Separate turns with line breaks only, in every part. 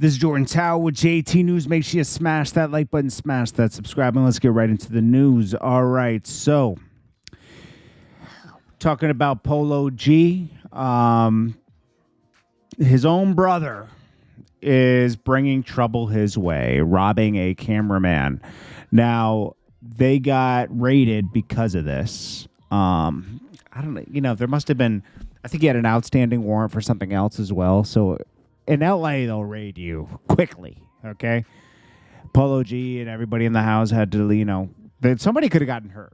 This is Jordan Tower with JT News. Make sure you smash that like button, smash that subscribe, and let's get right into the news. All right, so talking about Polo G, his own brother is bringing trouble his way, robbing a cameraman. Now, they got raided because of this. I don't know, there must have been, I think he had an outstanding warrant for something else as well, so in LA, they'll raid you quickly, okay? Polo G and everybody in the house had to, somebody could have gotten hurt.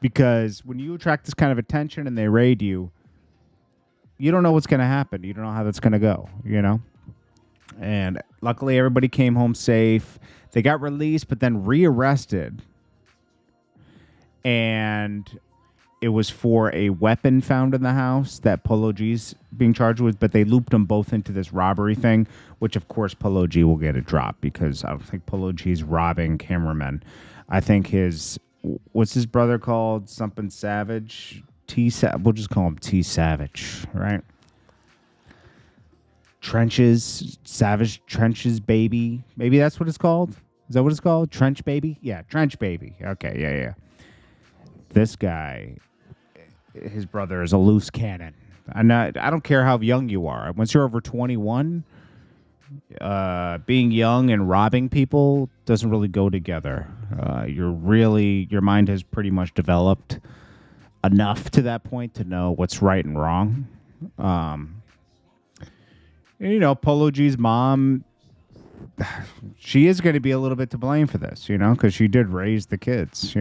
Because when you attract this kind of attention and they raid you, you don't know what's going to happen. You don't know how that's going to go, And luckily, everybody came home safe. They got released, but then rearrested. And it was for a weapon found in the house that Polo G's being charged with, but they looped them both into this robbery thing, which, of course, Polo G will get a drop because I don't think Polo G's robbing cameramen. I think what's his brother called? Something Savage? We'll just call him T Savage, right? Savage Trenches Baby. Maybe that's what it's called? Is that what it's called? Trench Baby? Yeah, Trench Baby. Okay, yeah. This guy, his brother is a loose cannon. I don't care how young you are. Once you're over 21, being young and robbing people doesn't really go together. Your mind has pretty much developed enough to that point to know what's right and wrong. Polo G's mom, she is going to be a little bit to blame for this, because she did raise the kids,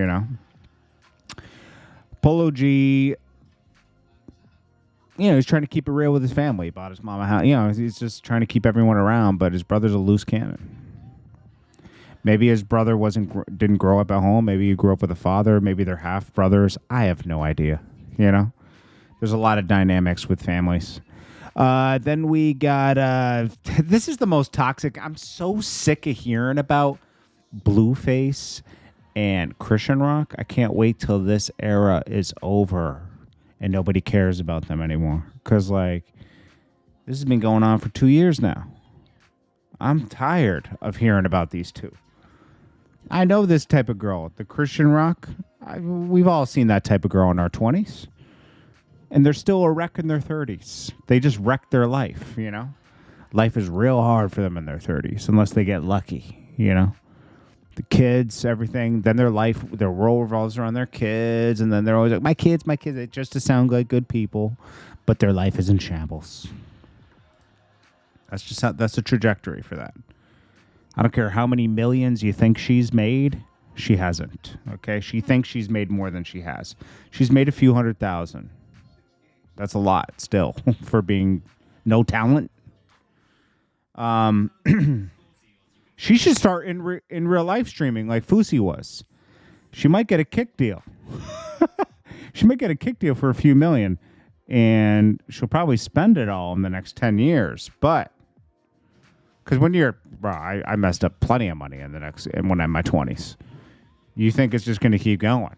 Polo G, he's trying to keep it real with his family. He bought his mom a house. He's just trying to keep everyone around, but his brother's a loose cannon. Maybe his brother didn't grow up at home. Maybe he grew up with a father. Maybe they're half brothers. I have no idea, There's a lot of dynamics with families. Then we got, this is the most toxic. I'm so sick of hearing about Blueface and Chrisean Rock. I can't wait till this era is over and nobody cares about them anymore. Because, this has been going on for 2 years now. I'm tired of hearing about these two. I know this type of girl, the Chrisean Rock. We've all seen that type of girl in our 20s. And they're still a wreck in their 30s. They just wrecked their life, Life is real hard for them in their 30s, unless they get lucky, The kids, everything. Then their role revolves around their kids. And then they're always like, my kids. It just to sound like good people. But their life is in shambles. That's the trajectory for that. I don't care how many millions you think she's made. She hasn't. Okay? She thinks she's made more than she has. She's made a few 100,000. That's a lot still for being no talent. She should start in real life streaming like Fusi was. She might get a kick deal. She might get a kick deal for a few million, and she'll probably spend it all in the next 10 years. But because I messed up plenty of money when I'm in my 20s. You think it's just going to keep going?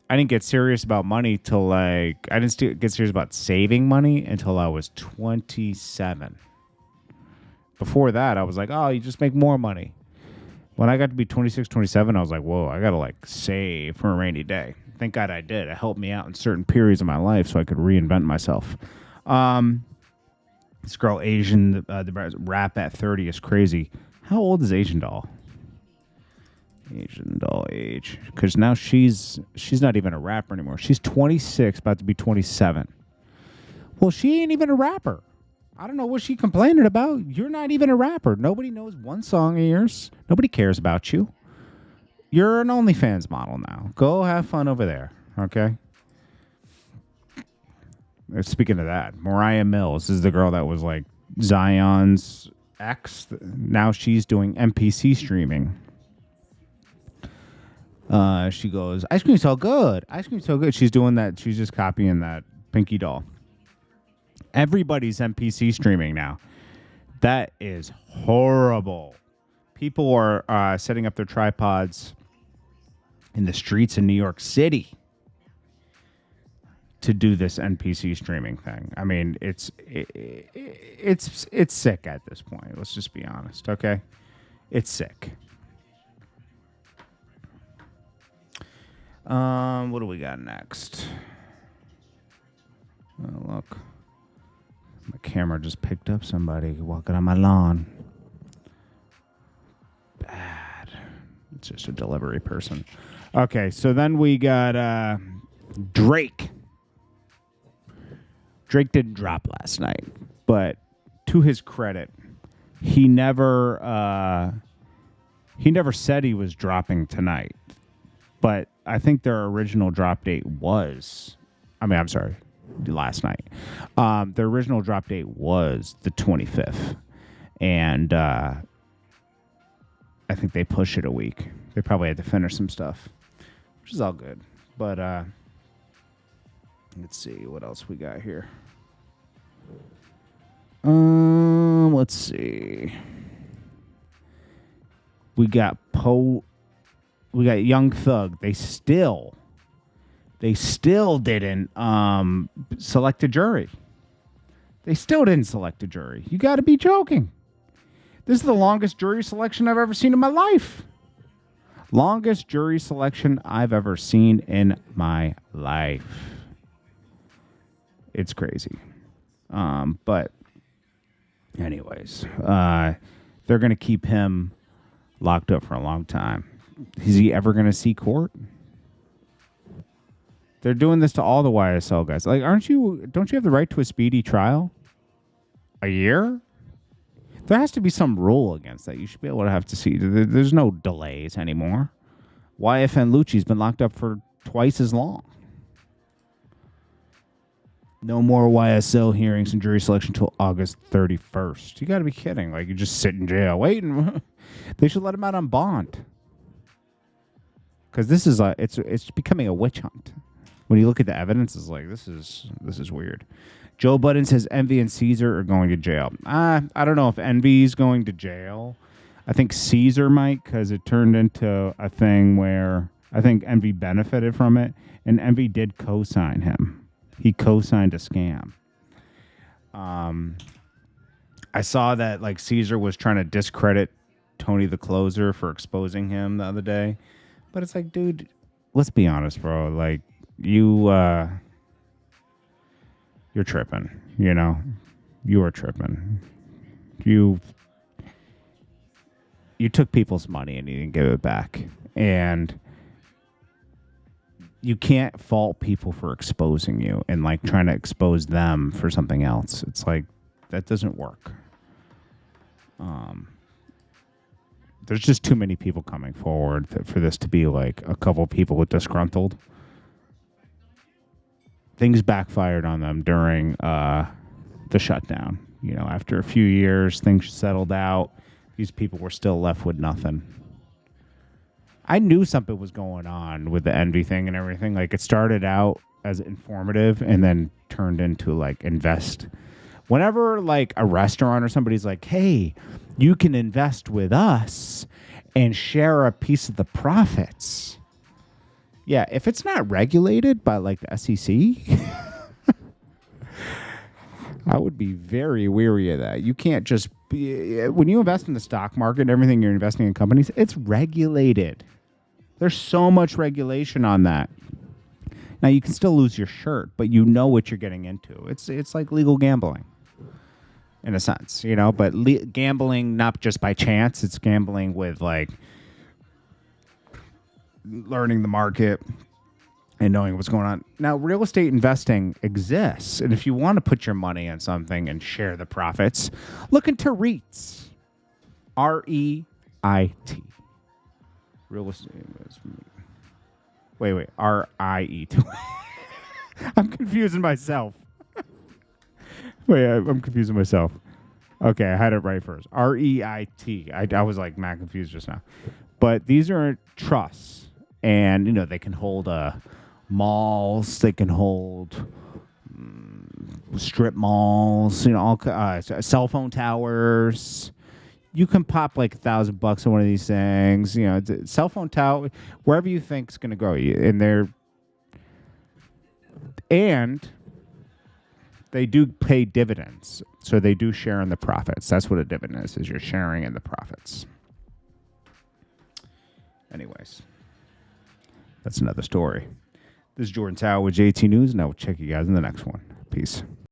I didn't get serious about money till I didn't get serious about saving money until I was 27. Before that, I was like, oh, you just make more money. When I got to be 26, 27, I was like, whoa, I got to save for a rainy day. Thank God I did. It helped me out in certain periods of my life so I could reinvent myself. This girl, Asian, the rap at 30 is crazy. How old is Asian Doll? Asian Doll age. Because now she's not even a rapper anymore. She's 26, about to be 27. Well, she ain't even a rapper. I don't know what she complaining about. You're not even a rapper. Nobody knows one song of yours. Nobody cares about you. You're an OnlyFans model now. Go have fun over there, okay? Speaking of that, Moriah Mills is the girl that was Zion's ex. Now she's doing NPC streaming. She goes, ice cream's so good. Ice cream's so good. She's doing that. She's just copying that Pinky Doll. Everybody's NPC streaming now. That is horrible. People are setting up their tripods in the streets in New York City to do this NPC streaming thing. I mean, it's sick at this point. Let's just be honest, okay? It's sick. What do we got next? Oh, look. My camera just picked up somebody walking on my lawn. Bad. It's just a delivery person. Okay, so then we got Drake. Drake didn't drop last night, but to his credit, he never said he was dropping tonight. But I think their original drop date was, last night. Their original drop date was the 25th. And I think they pushed it a week. They probably had to finish some stuff, which is all good. But let's see what else we got here. Let's see. We got Young Thug. They still didn't select a jury. They still didn't select a jury. You got to be joking. This is the longest jury selection I've ever seen in my life. Longest jury selection I've ever seen in my life. It's crazy. But anyways, they're going to keep him locked up for a long time. Is he ever going to see court? They're doing this to all the YSL guys. Like, don't you have the right to a speedy trial? A year? There has to be some rule against that. You should be able to have to see. There's no delays anymore. YFN Lucci's been locked up for twice as long. No more YSL hearings and jury selection until August 31st. You got to be kidding. Like, you just sit in jail waiting. They should let him out on bond. Because this is it's becoming a witch hunt. When you look at the evidence, it's like, this is weird. Joe Budden says Envy and Ceasar are going to jail. I don't know if Envy's going to jail. I think Ceasar might, because it turned into a thing where I think Envy benefited from it, and Envy did co-sign him. He co-signed a scam. I saw that like Ceasar was trying to discredit Tony the Closer for exposing him the other day. But it's like, dude, let's be honest, bro. Like, you're tripping, you know? You are tripping. You took people's money and you didn't give it back. And you can't fault people for exposing you and, like, trying to expose them for something else. It's like, that doesn't work. There's just too many people coming forward for this to be like a couple people with disgruntled. Things backfired on them during the shutdown. You know, after a few years, things settled out. These people were still left with nothing. I knew something was going on with the Envy thing and everything. Like, it started out as informative and then turned into like invest. Whenever like a restaurant or somebody's like, hey, you can invest with us and share a piece of the profits. Yeah, if it's not regulated by like the SEC, I would be very weary of that. You can't just when you invest in the stock market and everything, you're investing in companies, it's regulated. There's so much regulation on that. Now, you can still lose your shirt, but you know what you're getting into. It's like legal gambling. In a sense, you know, but gambling not just by chance, it's gambling with like learning the market and knowing what's going on. Now, real estate investing exists, and if you want to put your money in something and share the profits, look into REITs. R-E-I-T. Real estate investment. Wait, R-I-E-T. I'm confusing myself. Wait, I'm confusing myself. Okay, I had it right first. R-E-I-T. I was like mad confused just now. But these are trusts. And, you know, they can hold malls. They can hold strip malls. You know, all cell phone towers. You can pop like $1,000 on one of these things. You know, cell phone tower, wherever you think is going to grow. And And they do pay dividends. So they do share in the profits. That's what a dividend is you're sharing in the profits. Anyways, that's another story. This is Jordan Tower with JT News, and I will check you guys in the next one. Peace.